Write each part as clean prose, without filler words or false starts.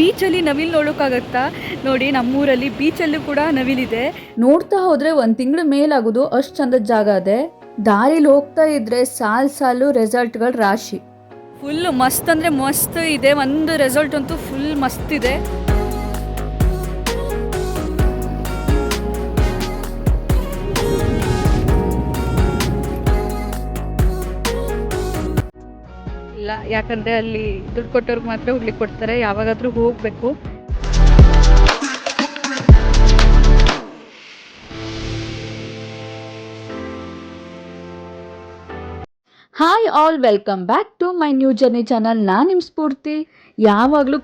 ಬೀಚಲ್ಲಿ ನವಿಲು ನೋಡೋಕ್ಕಾಗತ್ತಾ ನೋಡಿ. ನಮ್ಮೂರಲ್ಲಿ ಬೀಚಲ್ಲೂ ಕೂಡ ನವಿಲಿದೆ. ನೋಡ್ತಾ ಹೋದ್ರೆ 1 ತಿಂಗಳ ಮೇಲಾಗೋದು, ಅಷ್ಟು ಚಂದದ ಜಾಗ ಅದೇ. ದಾರಿಲಿ ಹೋಗ್ತಾ ಇದ್ರೆ ಸಾಲು ರೆಸಾರ್ಟ್ಗಳ ರಾಶಿ. ಫುಲ್ ಮಸ್ತ್ ಅಂದರೆ ಮಸ್ತ್ ಇದೆ. ಒಂದು ರೆಸಾರ್ಟ್ ಅಂತೂ ಫುಲ್ ಮಸ್ತ್ ಇದೆ. ಇಲ್ಲ, ಯಾಕಂದರೆ ಅಲ್ಲಿ ದುಡ್ಡು ಕೊಟ್ಟವ್ರಿಗೆ ಮಾತ್ರ ಹೋಗ್ಲಿಕ್ಕೆ ಕೊಡ್ತಾರೆ. ಯಾವಾಗಾದರೂ ಹೋಗಬೇಕು. Hi all, welcome back to my new journey channel. ನಾನು ನಿಮ್ಮ ಸ್ಫೂರ್ತಿ. ಯಾವಾಗಲೂ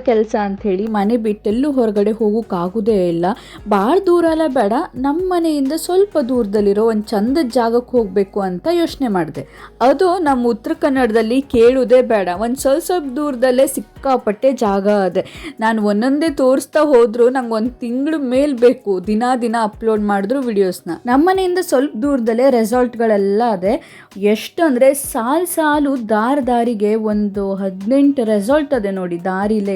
ಕೆಲಸ ಅಂಥೇಳಿ ಮನೆ ಬಿಟ್ಟೆಲ್ಲೂ ಹೊರಗಡೆ ಹೋಗೋಕ್ಕಾಗೋದೇ ಇಲ್ಲ. ಭಾಳ ದೂರ ಅಲ್ಲ ಬೇಡ, ನಮ್ಮ ಮನೆಯಿಂದ ಸ್ವಲ್ಪ ದೂರದಲ್ಲಿರೋ ಒಂದು ಚಂದದ ಜಾಗಕ್ಕೆ ಹೋಗಬೇಕು ಅಂತ ಯೋಚನೆ ಮಾಡಿದೆ. ಅದು ನಮ್ಮ ಉತ್ತರ ಕನ್ನಡದಲ್ಲಿ ಕೇಳೋದೇ ಬೇಡ, ಒಂದು ಸ್ವಲ್ಪ ದೂರದಲ್ಲೇ ಸಿಕ್ಕಾಪಟ್ಟೆ ಜಾಗ ಅದೇ. ನಾನು ಒಂದೊಂದೇ ತೋರಿಸ್ತಾ ಹೋದರೂ ನಂಗೆ 1 ತಿಂಗಳು ಮೇಲೆ ಬೇಕು ದಿನ ಅಪ್ಲೋಡ್ ಮಾಡಿದ್ರು ವಿಡಿಯೋಸ್ನ. ನಮ್ಮ ಮನೆಯಿಂದ ಸ್ವಲ್ಪ ದೂರದಲ್ಲೇ ರೆಸಾರ್ಟ್ಗಳೆಲ್ಲ ಅದೇ. ಎಷ್ಟು ಅಂದರೆ ಸಾಲು ದಾರಿಗೆ ಒಂದು 18 ರೆಸಾರ್ಟ್ ಅದೇ ನೋಡಿ ದಾರಿಲೇ.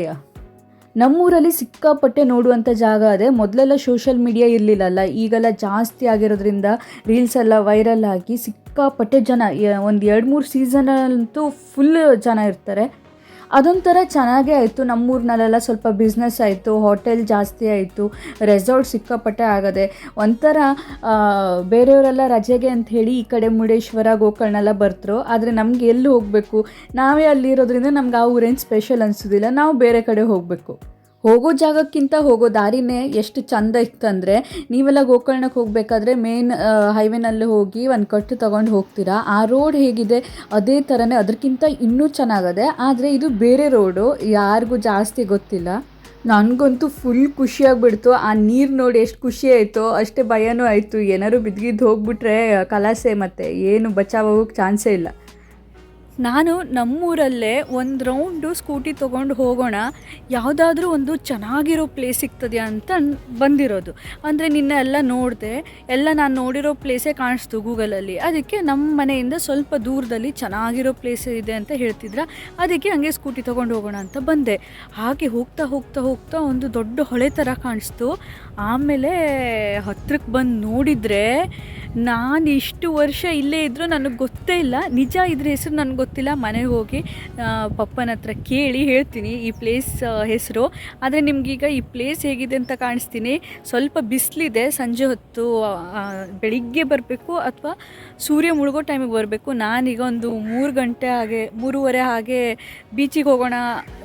ನಮ್ಮೂರಲ್ಲಿ ಸಿಕ್ಕಾಪಟ್ಟೆ ನೋಡುವಂಥ ಜಾಗ ಅದೇ. ಮೊದಲೆಲ್ಲ ಸೋಷಿಯಲ್ ಮೀಡಿಯಾ ಇರಲಿಲ್ಲಲ್ಲ, ಈಗೆಲ್ಲ ಜಾಸ್ತಿ ಆಗಿರೋದ್ರಿಂದ ರೀಲ್ಸ್ ಎಲ್ಲ ವೈರಲ್ ಆಗಿ ಸಿಕ್ಕಾಪಟ್ಟೆ ಜನ, ಒಂದು 2-3 ಸೀಸನಲ್ಲಂತೂ ಫುಲ್ ಜನ ಇರ್ತಾರೆ. ಅದೊಂಥರ ಚೆನ್ನಾಗೇ ಆಯಿತು. ನಮ್ಮೂರಿನಲ್ಲೆಲ್ಲ ಸ್ವಲ್ಪ ಬಿಸ್ನೆಸ್ ಆಯಿತು, ಹೋಟೆಲ್ ಜಾಸ್ತಿ ಆಯಿತು, ರೆಸಾರ್ಟ್ ಸಿಕ್ಕಾಪಟ್ಟೆ ಆಗದೆ. ಒಂಥರ ಬೇರೆಯವರೆಲ್ಲ ರಜೆಗೆ ಅಂತ ಹೇಳಿ ಈ ಕಡೆ ಮುರುಡೇಶ್ವರ ಗೋಕರ್ಣೆಲ್ಲ ಬರ್ತರು. ಆದರೆ ನಮ್ಗೆ ಎಲ್ಲಿ ಹೋಗಬೇಕು, ನಾವೇ ಅಲ್ಲಿರೋದ್ರಿಂದ ನಮ್ಗೆ ಆ ಊರೇನು ಸ್ಪೆಷಲ್ ಅನಿಸೋದಿಲ್ಲ, ನಾವು ಬೇರೆ ಕಡೆ ಹೋಗಬೇಕು. ಹೋಗೋ ಜಾಗಕ್ಕಿಂತ ಹೋಗೋ ದಾರಿನೇ ಎಷ್ಟು ಚಂದ ಇತ್ತಂದರೆ, ನೀವೆಲ್ಲ ಗೋಕರ್ಣಕ್ಕೆ ಹೋಗಬೇಕಾದ್ರೆ ಮೇನ್ ಹೈವೇನಲ್ಲಿ ಹೋಗಿ ಒಂದು ಕಟ್ಟು ತೊಗೊಂಡು ಹೋಗ್ತೀರಾ. ಆ ರೋಡ್ ಹೇಗಿದೆ ಅದೇ ಥರನೇ, ಅದಕ್ಕಿಂತ ಇನ್ನೂ ಚೆನ್ನಾಗದೆ. ಆದರೆ ಇದು ಬೇರೆ ರೋಡು, ಯಾರಿಗೂ ಜಾಸ್ತಿ ಗೊತ್ತಿಲ್ಲ. ನನಗಂತೂ ಫುಲ್ ಖುಷಿಯಾಗಿಬಿಡ್ತು. ಆ ನೀರು ನೋಡಿ ಎಷ್ಟು ಖುಷಿ ಆಯಿತು, ಅಷ್ಟೇ ಭಯನೂ ಆಯಿತು. ಏನಾದ್ರು ಬಿದ್ದಿದ್ದು ಹೋಗ್ಬಿಟ್ರೆ ಕಲಾಸೆ, ಮತ್ತು ಏನು ಬಚಾವಾಗೋಕ್ಕೆ ಚಾನ್ಸೇ ಇಲ್ಲ. ನಾನು ನಮ್ಮೂರಲ್ಲೇ ಒಂದು ರೌಂಡು ಸ್ಕೂಟಿ ತೊಗೊಂಡು ಹೋಗೋಣ, ಯಾವುದಾದ್ರೂ ಒಂದು ಚೆನ್ನಾಗಿರೋ ಪ್ಲೇಸ್ ಸಿಗ್ತದೆಯಾ ಅಂತ ಬಂದಿರೋದು. ಅಂದರೆ ನಿನ್ನೆ ಎಲ್ಲ ನೋಡಿದೆ, ಎಲ್ಲ ನಾನು ನೋಡಿರೋ ಪ್ಲೇಸೇ ಕಾಣಿಸ್ತು ಗೂಗಲಲ್ಲಿ. ಅದಕ್ಕೆ ನಮ್ಮ ಮನೆಯಿಂದ ಸ್ವಲ್ಪ ದೂರದಲ್ಲಿ ಚೆನ್ನಾಗಿರೋ ಪ್ಲೇಸ್ ಇದೆ ಅಂತ ಹೇಳ್ತಿದ್ರ, ಅದಕ್ಕೆ ಹಂಗೆ ಸ್ಕೂಟಿ ತೊಗೊಂಡು ಹೋಗೋಣ ಅಂತ ಬಂದೆ. ಹಾಗೆ ಹೋಗ್ತಾ ಒಂದು ದೊಡ್ಡ ಹೊಳೆ ಥರ ಕಾಣಿಸ್ತು. ಆಮೇಲೆ ಹತ್ರಕ್ಕೆ ಬಂದು ನೋಡಿದರೆ, ನಾನು ಇಷ್ಟು ವರ್ಷ ಇಲ್ಲೇ ಇದ್ದರೂ ನನಗೆ ಗೊತ್ತೇ ಇಲ್ಲ, ನಿಜ ಇದ್ರ ಹೆಸರು ನನಗೆ ಗೊತ್ತಿಲ್ಲ. ಮನೆಗೆ ಹೋಗಿ ಪಪ್ಪನ ಹತ್ರ ಕೇಳಿ ಹೇಳ್ತೀನಿ ಈ ಪ್ಲೇಸ್ ಹೆಸರು. ಆದರೆ ನಿಮಗೀಗ ಈ ಪ್ಲೇಸ್ ಹೇಗಿದೆ ಅಂತ ಕಾಣಿಸ್ತೀನಿ. ಸ್ವಲ್ಪ ಬಿಸಿಲಿದೆ, ಸಂಜೆ ಹೊತ್ತು ಬೆಳಿಗ್ಗೆ ಬರಬೇಕು ಅಥವಾ ಸೂರ್ಯ ಮುಳುಗೋ ಟೈಮಿಗೆ ಬರಬೇಕು. ನಾನೀಗ ಒಂದು 3 ಗಂಟೆ ಹಾಗೆ 3:30 ಹಾಗೆ ಬೀಚಿಗೆ ಹೋಗೋಣ,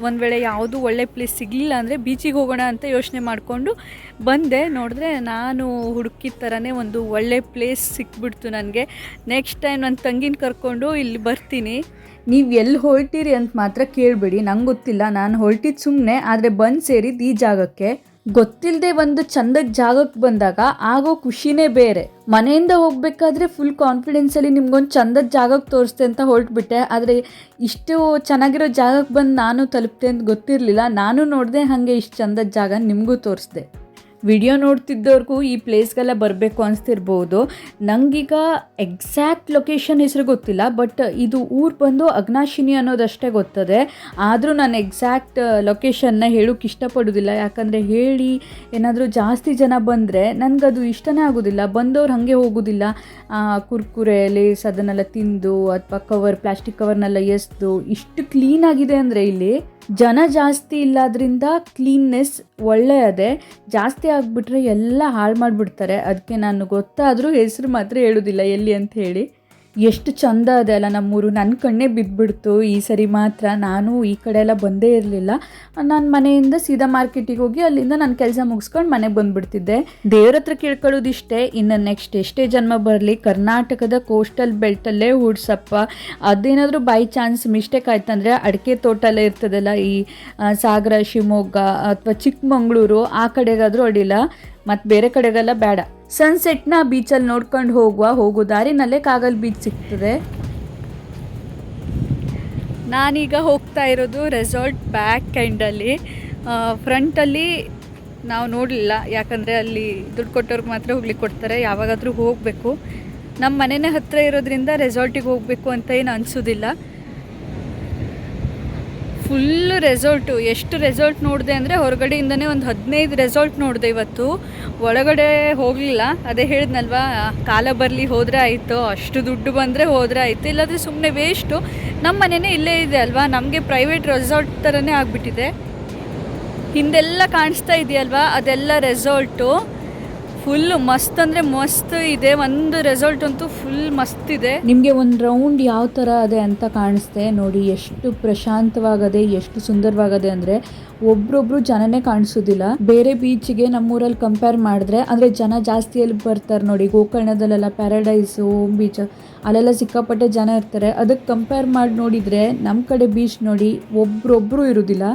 ಒಂದು ವೇಳೆ ಯಾವುದೂ ಒಳ್ಳೆ ಪ್ಲೇಸ್ ಸಿಗಲಿಲ್ಲ ಅಂದರೆ ಬೀಚಿಗೆ ಹೋಗೋಣ ಅಂತ ಯೋಚನೆ ಮಾಡಿಕೊಂಡು ಬಂದೆ. ನೋಡಿದ್ರೆ ನಾನು ಹುಡುಕಿದ ಥರನೇ ಒಂದು ಒಳ್ಳೆ ಪ್ಲೇಸ್ ಸಿಕ್ಬಿಡ್ತು ನನಗೆ. ನೆಕ್ಸ್ಟ್ ಟೈಮ್ ನನ್ನ ತಂಗಿನ ಕರ್ಕೊಂಡು ಇಲ್ಲಿ ಬರ್ತೀನಿ. ನೀವು ಎಲ್ಲಿ ಹೊರಟಿರಿ ಅಂತ ಮಾತ್ರ ಕೇಳಬೇಡಿ, ನಂಗೆ ಗೊತ್ತಿಲ್ಲ. ನಾನು ಹೊರಟಿದ್ದು ಸುಮ್ಮನೆ, ಆದರೆ ಬಂದು ಸೇರಿದ್ದು ಈ ಜಾಗಕ್ಕೆ. ಗೊತ್ತಿಲ್ಲದೆ ಒಂದು ಚಂದದ ಜಾಗಕ್ಕೆ ಬಂದಾಗ ಆಗೋ ಖುಷಿನೇ ಬೇರೆ. ಮನೆಯಿಂದ ಹೋಗಬೇಕಾದ್ರೆ ಫುಲ್ ಕಾನ್ಫಿಡೆನ್ಸಲ್ಲಿ ನಿಮ್ಗೊಂದು ಚಂದದ ಜಾಗಕ್ಕೆ ತೋರಿಸ್ತೆ ಅಂತ ಹೊರಟ್ಬಿಟ್ಟೆ. ಆದರೆ ಇಷ್ಟು ಚೆನ್ನಾಗಿರೋ ಜಾಗಕ್ಕೆ ಬಂದು ನಾನು ತಲುಪ್ತೆ ಅಂತ ಗೊತ್ತಿರಲಿಲ್ಲ. ನಾನು ನೋಡಿದೆ, ಹಾಗೆ ಇಷ್ಟು ಚಂದದ ಜಾಗ ನಿಮಗೂ ತೋರಿಸ್ದೆ. ವಿಡಿಯೋ ನೋಡ್ತಿದ್ದವ್ರಿಗೂ ಈ ಪ್ಲೇಸ್ಗೆಲ್ಲ ಬರಬೇಕು ಅನಿಸ್ತಿರ್ಬೋದು. ನನಗೀಗ ಎಕ್ಸಾಕ್ಟ್ ಲೊಕೇಶನ್ ಹೆಸರು ಗೊತ್ತಿಲ್ಲ, ಬಟ್ ಇದು ಊರು ಬಂದು ಅಗ್ನಾಶಿನಿ ಅನ್ನೋದಷ್ಟೇ ಗೊತ್ತದೆ. ಆದರೂ ನಾನು ಎಕ್ಸಾಕ್ಟ್ ಲೊಕೇಶನ್ನ ಹೇಳೋಕ್ಕೆ ಇಷ್ಟಪಡೋದಿಲ್ಲ, ಯಾಕಂದರೆ ಹೇಳಿ ಏನಾದರೂ ಜಾಸ್ತಿ ಜನ ಬಂದರೆ ನನಗದು ಇಷ್ಟನೇ ಆಗೋದಿಲ್ಲ. ಬಂದವ್ರು ಹಾಗೆ ಹೋಗೋದಿಲ್ಲ, ಕುರ್ಕುರೆ ಲೇಸ್ ಅದನ್ನೆಲ್ಲ ತಿಂದು ಅಥವಾ ಪ್ಲಾಸ್ಟಿಕ್ ಕವರ್ನೆಲ್ಲ ಎಸ್ದು. ಇಷ್ಟು ಕ್ಲೀನಾಗಿದೆ ಅಂದರೆ ಇಲ್ಲಿ ಜನ ಜಾಸ್ತಿ ಇಲ್ಲದ್ರಿಂದ ಕ್ಲೀನ್ನೆಸ್ ಒಳ್ಳೆಯದೇ. ಜಾಸ್ತಿ ಆಗಿಬಿಟ್ರೆ ಎಲ್ಲ ಹಾಳು ಮಾಡಿಬಿಡ್ತಾರೆ. ಅದಕ್ಕೆ ನಾನು ಗೊತ್ತಾದರೂ ಹೆಸರು ಮಾತ್ರ ಹೇಳೋದಿಲ್ಲ ಎಲ್ಲಿ ಅಂತ ಹೇಳಿ. ಎಷ್ಟು ಚಂದ ಇದೆ ಅಲ್ಲ ನಮ್ಮೂರು, ನನ್ನ ಕಣ್ಣೇ ಬಿದ್ದುಬಿಡ್ತು ಈ ಸರಿ ಮಾತ್ರ. ನಾನು ಈ ಕಡೆ ಎಲ್ಲ ಬಂದೇ ಇರಲಿಲ್ಲ. ನಾನು ಮನೆಯಿಂದ ಸೀದಾ ಮಾರ್ಕೆಟಿಗೆ ಹೋಗಿ ಅಲ್ಲಿಂದ ನನ್ನ ಕೆಲಸ ಮುಗಿಸ್ಕೊಂಡು ಮನೆಗೆ ಬಂದುಬಿಡ್ತಿದ್ದೆ. ದೇವ್ರ ಹತ್ರ ಕೇಳ್ಕೊಳ್ಳೋದಿಷ್ಟೇ, ಇನ್ನು ನೆಕ್ಸ್ಟ್ ಎಷ್ಟೇ ಜನ್ಮ ಬರಲಿ ಕರ್ನಾಟಕದ ಕೋಸ್ಟಲ್ ಬೆಲ್ಟಲ್ಲೇ ಹುಡ್ಸಪ್ಪ. ಅದೇನಾದರೂ ಬೈ ಚಾನ್ಸ್ ಮಿಸ್ಟೇಕ್ ಆಯ್ತಂದರೆ ಅಡಿಕೆ ತೋಟಲ್ಲೇ ಇರ್ತದಲ್ಲ ಈ ಸಾಗರ, ಶಿವಮೊಗ್ಗ ಅಥವಾ ಚಿಕ್ಕಮಂಗ್ಳೂರು, ಆ ಕಡೆಗಾದರೂ ಅಡ್ಡಿಲ್ಲ, ಮತ್ತು ಬೇರೆ ಕಡೆಗೆಲ್ಲ ಬೇಡ. ಸನ್ಸೆಟ್ನ ಬೀಚಲ್ಲಿ ನೋಡ್ಕೊಂಡು ಹೋಗೋ ದಾರಿನಲ್ಲೇ ಕಾಗಲ್ ಬೀಚ್ ಸಿಗ್ತದೆ. ನಾನೀಗ ಹೋಗ್ತಾ ಇರೋದು ರೆಸಾರ್ಟ್ ಬ್ಯಾಕ್ ಎಂಡಲ್ಲಿ. ಫ್ರಂಟಲ್ಲಿ ನಾವು ನೋಡಲಿಲ್ಲ, ಯಾಕಂದರೆ ಅಲ್ಲಿ ದುಡ್ಡು ಕೊಟ್ಟವ್ರಿಗೆ ಮಾತ್ರ ಹೋಗ್ಲಿಕ್ಕೆ ಕೊಡ್ತಾರೆ. ಯಾವಾಗಾದರೂ ಹೋಗಬೇಕು. ನಮ್ಮ ಮನೆಯೇ ಹತ್ತಿರ ಇರೋದ್ರಿಂದ ರೆಸಾರ್ಟಿಗೆ ಹೋಗಬೇಕು ಅಂತ ಏನು ಅನಿಸೋದಿಲ್ಲ. Full resort. ಎಷ್ಟು ರೆಸಾರ್ಟ್ ನೋಡಿದೆ ಅಂದರೆ ಹೊರಗಡೆಯಿಂದನೇ ಒಂದು 15 ರೆಸಾರ್ಟ್ ನೋಡಿದೆ ಇವತ್ತು. ಒಳಗಡೆ ಹೋಗಲಿಲ್ಲ, ಅದೇ ಹೇಳಿದ್ನಲ್ವಾ, ಕಾಲ ಬರಲಿ ಹೋದರೆ ಆಯಿತು, ಅಷ್ಟು ದುಡ್ಡು ಬಂದರೆ ಹೋದರೆ ಆಯಿತು, ಇಲ್ಲಾಂದರೆ ಸುಮ್ಮನೆ ವೇಸ್ಟು. ನಮ್ಮ ಮನೆಯೇ ಇಲ್ಲೇ ಇದೆ ಅಲ್ವಾ, ನಮಗೆ ಪ್ರೈವೇಟ್ ರೆಸಾರ್ಟ್ ಥರನೇ ಆಗಿಬಿಟ್ಟಿದೆ. ಹಿಂದೆಲ್ಲ ಕಾಣಿಸ್ತಾ ಇದೆಯಲ್ವಾ, ಅದೆಲ್ಲ ರೆಸಾರ್ಟು. ಫುಲ್ ಮಸ್ತ್ ಅಂದರೆ ಮಸ್ತ್ ಇದೆ. ಒಂದು ರೆಸಾರ್ಟ್ ಅಂತೂ ಫುಲ್ ಮಸ್ತ್ ಇದೆ. ನಿಮಗೆ ಒಂದು ರೌಂಡ್ ಯಾವ ಥರ ಅದೇ ಅಂತ ಕಾಣಿಸ್ತೆ ನೋಡಿ. ಎಷ್ಟು ಪ್ರಶಾಂತವಾಗದೆ, ಎಷ್ಟು ಸುಂದರವಾಗದೆ ಅಂದರೆ ಒಬ್ರೊಬ್ರು ಜನನೇ ಕಾಣಿಸೋದಿಲ್ಲ. ಬೇರೆ ಬೀಚ್ಗೆ ನಮ್ಮೂರಲ್ಲಿ ಕಂಪೇರ್ ಮಾಡಿದ್ರೆ ಅಂದರೆ ಜನ ಜಾಸ್ತಿ ಎಲ್ಲಿ ಬರ್ತಾರೆ ನೋಡಿ. ಗೋಕರ್ಣದಲ್ಲೆಲ್ಲ ಪ್ಯಾರಡೈಸು, ಹೋಮ್ ಬೀಚ್ ಅಲ್ಲೆಲ್ಲ ಸಿಕ್ಕಾಪಟ್ಟೆ ಜನ ಇರ್ತಾರೆ. ಅದಕ್ಕೆ ಕಂಪೇರ್ ಮಾಡಿ ನೋಡಿದರೆ ನಮ್ಮ ಕಡೆ ಬೀಚ್ ನೋಡಿ ಒಬ್ರೊಬ್ರು ಇರೋದಿಲ್ಲ.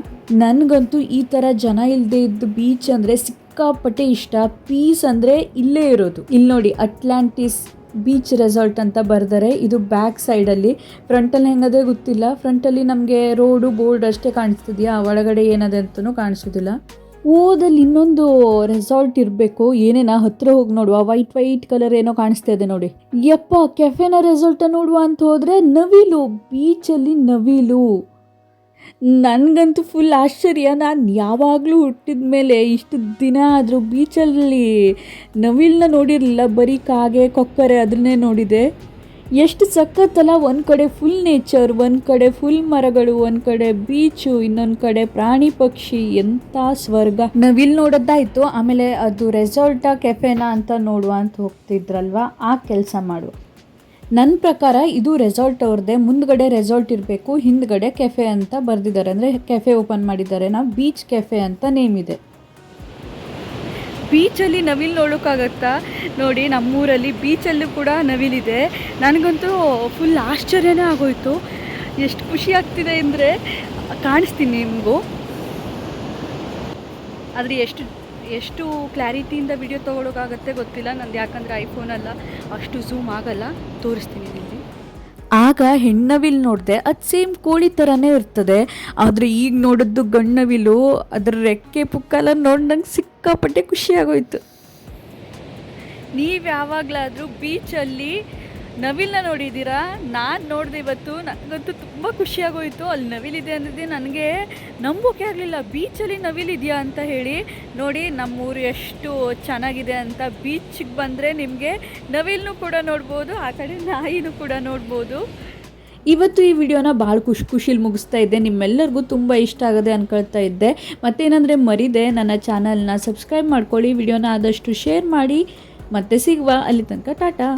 ನನಗಂತೂ ಈ ಥರ ಜನ ಇಲ್ಲದೆ ಇದ್ದು ಬೀಚ್ ಅಂದರೆ ಸಿಕ್ಕಾಪಟ್ಟೆ ಇಷ್ಟ. ಪೀಸ್ ಅಂದರೆ ಇಲ್ಲೇ ಇರೋದು. ಇಲ್ಲಿ ನೋಡಿ, ಅಟ್ಲಾಂಟಿಸ್ ಬೀಚ್ ರೆಸಾರ್ಟ್ ಅಂತ ಬರ್ತಾರೆ. ಇದು ಬ್ಯಾಕ್ ಸೈಡಲ್ಲಿ, ಫ್ರಂಟಲ್ಲಿ ಹೆಂಗದೆ ಗೊತ್ತಿಲ್ಲ. ಫ್ರಂಟಲ್ಲಿ ನಮಗೆ ರೋಡು ಬೋರ್ಡ್ ಅಷ್ಟೇ ಕಾಣಿಸ್ತಿದೆಯಾ, ಒಳಗಡೆ ಏನದೆ ಅಂತಲೂ ಕಾಣಿಸೋದಿಲ್ಲ. ಓದಲ್ಲಿ ಇನ್ನೊಂದು ರೆಸಾರ್ಟ್ ಇರಬೇಕು, ಏನೇನಾ ಹತ್ತಿರ ಹೋಗಿ ನೋಡುವ. ವೈಟ್ ಕಲರ್ ಏನೋ ಕಾಣಿಸ್ತಾ ಇದೆ ನೋಡಿ. ಯಪ್ಪ, ಕೆಫೆನ ರೆಸಾರ್ಟ ನೋಡುವ ಅಂತ ಹೋದರೆ ನವಿಲು, ಬೀಚಲ್ಲಿ ನವಿಲು. ನನಗಂತೂ ಫುಲ್ ಆಶ್ಚರ್ಯ. ನಾನು ಯಾವಾಗಲೂ ಹುಟ್ಟಿದ ಮೇಲೆ ಇಷ್ಟು ದಿನ ಆದರೂ ಬೀಚಲ್ಲಿ ನವಿಲನ್ನ ನೋಡಿರಲಿಲ್ಲ. ಬರೀ ಕಾಗೆ, ಕೊಕ್ಕರೆ ಅದನ್ನೇ ನೋಡಿದೆ. ಎಷ್ಟು ಸಖತ್ತಲ್ಲ. ಒಂದು ಕಡೆ ಫುಲ್ ನೇಚರ್, ಒಂದು ಕಡೆ ಫುಲ್ ಮರಗಳು, ಒಂದು ಕಡೆ ಬೀಚು, ಇನ್ನೊಂದು ಕಡೆ ಪ್ರಾಣಿ ಪಕ್ಷಿ. ಎಂಥ ಸ್ವರ್ಗ. ನವಿಲ್ ನೋಡೋದಾಯಿತು. ಆಮೇಲೆ ಅದು ರೆಸಾರ್ಟಾ ಕೆಫೆನಾ ಅಂತ ನೋಡುವ ಅಂತ ಹೋಗ್ತಿದ್ರಲ್ವ, ಆ ಕೆಲಸ ಮಾಡುವ. ನನ್ನ ಪ್ರಕಾರ ಇದು ರೆಸಾರ್ಟ್ ಅವ್ರದ್ದೇ. ಮುಂದ್ಗಡೆ ರೆಸಾರ್ಟ್ ಇರಬೇಕು, ಹಿಂದ್ಗಡೆ ಕೆಫೆ ಅಂತ ಬರೆದಿದ್ದಾರೆ. ಅಂದರೆ ಕೆಫೆ ಓಪನ್ ಮಾಡಿದ್ದಾರೆ. ನಾವು ಬೀಚ್ ಕೆಫೆ ಅಂತ ನೇಮ್ ಇದೆ. ಬೀಚಲ್ಲಿ ನವಿಲ್ ನೋಡೋಕ್ಕಾಗತ್ತಾ ನೋಡಿ. ನಮ್ಮೂರಲ್ಲಿ ಬೀಚಲ್ಲೂ ಕೂಡ ನವಿಲಿದೆ. ನನಗಂತೂ ಫುಲ್ ಆಶ್ಚರ್ಯನೇ ಆಗೋಯ್ತು. ಎಷ್ಟು ಖುಷಿ ಆಗ್ತಿದೆ ಅಂದರೆ ಕಾಣಿಸ್ತೀನಿ ನಿಮಗೂ. ಆದರೆ ಎಷ್ಟು ಕ್ಲಾರಿಟಿಯಿಂದ ವಿಡಿಯೋ ತೊಗೊಳೋಕ್ಕಾಗತ್ತೆ ಗೊತ್ತಿಲ್ಲ ನಂದು, ಯಾಕಂದರೆ ಐಫೋನಲ್ಲ ಅಷ್ಟು ಝೂಮ್ ಆಗಲ್ಲ. ತೋರಿಸ್ತೀನಿ ನಿಮಗೆ. ಆಗ ಹೆಣ್ಣವಿಲ್ ನೋಡಿದೆ, ಅದು ಸೇಮ್ ಕೋಳಿ ಥರನೇ ಇರ್ತದೆ. ಆದರೆ ಈಗ ನೋಡಿದ್ದು ಗಣ್ಣವಿಲು. ಅದರ ರೆಕ್ಕೆ ಪುಕ್ಕೆಲ್ಲ ನೋಡಿ ನಂಗೆ ಸಿಕ್ಕಾಪಟ್ಟೆ ಖುಷಿಯಾಗೋಯ್ತು. ನೀವು ಯಾವಾಗಲಾದರೂ ಬೀಚಲ್ಲಿ ನವಿಲನ್ನ ನೋಡಿದ್ದೀರಾ? ನಾನು ನೋಡಿದೆ ಇವತ್ತು. ನನಗಂತೂ ತುಂಬ ಖುಷಿಯಾಗೋಯಿತು. ಅಲ್ಲಿ ನವಿಲಿದೆ ಅನ್ನೋದೇ ನನಗೆ ನಂಬೋಕೆ ಆಗಲಿಲ್ಲ. ಬೀಚಲ್ಲಿ ನವಿಲಿದೆಯಾ ಅಂತ ಹೇಳಿ. ನೋಡಿ ನಮ್ಮೂರು ಎಷ್ಟು ಚೆನ್ನಾಗಿದೆ ಅಂತ. ಬೀಚಿಗೆ ಬಂದರೆ ನಿಮಗೆ ನವಿಲನ್ನು ಕೂಡ ನೋಡ್ಬೋದು, ಆ ಕಡೆ ನಾಯಿನೂ ಕೂಡ ನೋಡ್ಬೋದು. ಇವತ್ತು ಈ ವಿಡಿಯೋನ ಭಾಳ ಖುಷಿಲಿ ಮುಗಿಸ್ತಾ ಇದ್ದೆ. ನಿಮ್ಮೆಲ್ಲರಿಗೂ ತುಂಬ ಇಷ್ಟ ಆಗದೆ ಅಂದ್ಕೊಳ್ತಾ ಇದ್ದೆ. ಮತ್ತೇನಂದರೆ ಮರಿದೆ, ನನ್ನ ಚಾನಲ್ನ ಸಬ್ಸ್ಕ್ರೈಬ್ ಮಾಡ್ಕೊಳ್ಳಿ, ವಿಡಿಯೋನ ಆದಷ್ಟು ಶೇರ್ ಮಾಡಿ. ಮತ್ತೆ ಸಿಗುವ, ಅಲ್ಲಿ ತನಕ ಟಾಟಾ.